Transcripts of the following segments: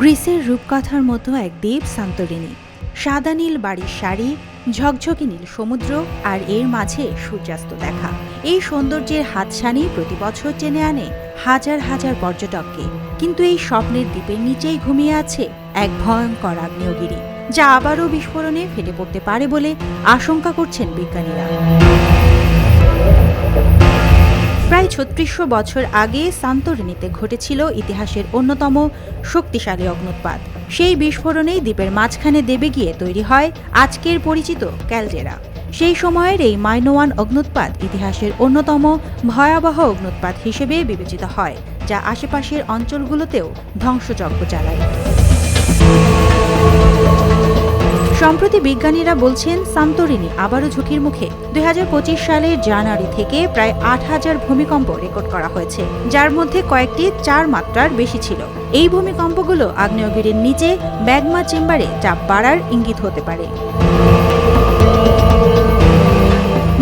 গ্রিসের রূপকথার মতো এক দ্বীপ সান্তোরিনি। সাদা নীল বাড়ির সারি, ঝকঝকে নীল সমুদ্র আর এর মাঝে সূর্যাস্ত দেখা। এই সৌন্দর্যের হাতছানি প্রতি বছর টেনে আনে হাজার হাজার পর্যটককে। কিন্তু এই স্বপ্নের দ্বীপের নিচেই ঘুমিয়ে আছে এক ভয়ঙ্কর আগ্নেয়গিরি, যা আবারও বিস্ফোরণে ফেটে পড়তে পারে বলে আশঙ্কা করছেন বিজ্ঞানীরা। প্রায় ৩৬০০ বছর আগে সান্তোরিনিতে ঘটেছিল ইতিহাসের অন্যতম শক্তিশালী অগ্ন্যুৎপাত। সেই বিস্ফোরণেই দ্বীপের মাঝখানে দেবে গিয়ে তৈরি হয় আজকের পরিচিত ক্যালডেরা। সেই সময়ের এই মাইনোয়ান অগ্ন্যুৎপাত ইতিহাসের অন্যতম ভয়াবহ অগ্ন্যুৎপাত হিসেবে বিবেচিত হয়, যা আশেপাশের অঞ্চলগুলোতেও ধ্বংসযজ্ঞ চালায়। সম্প্রতি বিজ্ঞানীরা বলছেন সান্তোরিনি আবারও ঝুঁকির মুখে। ২০২৫ সালের জানুয়ারি থেকে প্রায় ৮,০০০ ভূমিকম্প রেকর্ড করা হয়েছে, যার মধ্যে কয়েকটি ৪ মাত্রার বেশি ছিল। এই ভূমিকম্পগুলো আগ্নেয়গিরির নিচে ম্যাগমা চেম্বারে চাপ বাড়ার ইঙ্গিত হতে পারে।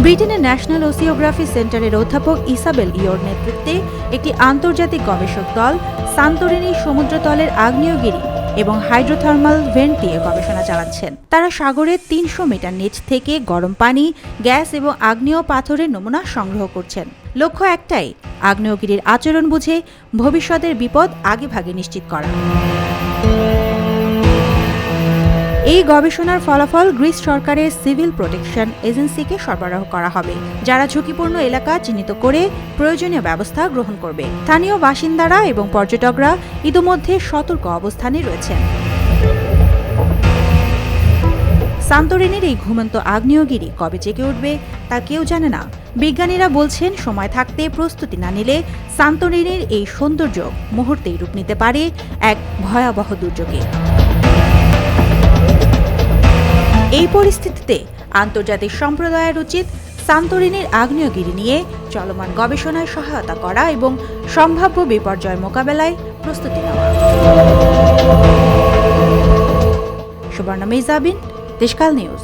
ব্রিটেনের ন্যাশনাল ওসিওগ্রাফি সেন্টারের অধ্যাপক ইসাবেল ইয়োর নেতৃত্বে একটি আন্তর্জাতিক গবেষক দল সান্তোরিনির সমুদ্রতলের আগ্নেয়গিরি এবং হাইড্রোথার্মাল ভেন্ট নিয়ে গবেষণা চালাচ্ছেন। তারা সাগরের ৩০০ মিটার নিচ থেকে গরম পানি, গ্যাস এবং আগ্নেয় পাথরের নমুনা সংগ্রহ করছেন। লক্ষ্য একটাই, আগ্নেয়গিরির আচরণ বুঝে ভবিষ্যতের বিপদ আগেভাগে নিশ্চিত করা। এই গবেষণার ফলাফল গ্রিস সরকারের সিভিল প্রোটেকশন এজেন্সিকে সরবরাহ করা হবে, যারা ঝুঁকিপূর্ণ এলাকা চিহ্নিত করে প্রয়োজনীয় ব্যবস্থা গ্রহণ করবে। স্থানীয় বাসিন্দারা এবং পর্যটকরা ইতোমধ্যে সতর্ক অবস্থানে রয়েছেন। সান্তোরিনির এই ঘুমন্ত আগ্নেয়গিরি কবে জেগে উঠবে তা কেউ জানে না। বিজ্ঞানীরা বলছেন, সময় থাকতে প্রস্তুতি না নিলে সান্তোরিনির এই সৌন্দর্য মুহূর্তেই রূপ নিতে পারে এক ভয়াবহ দুর্যোগে। এই পরিস্থিতিতে আন্তর্জাতিক সম্প্রদায়ের উচিত সান্তোরিনির আগ্নেয়গিরি নিয়ে চলমান গবেষণায় সহায়তা করা এবং সম্ভাব্য বিপর্যয় মোকাবেলায় প্রস্তুতি নেওয়া। সুবর্ণা মেজাবিন, দেশকাল নিউজ।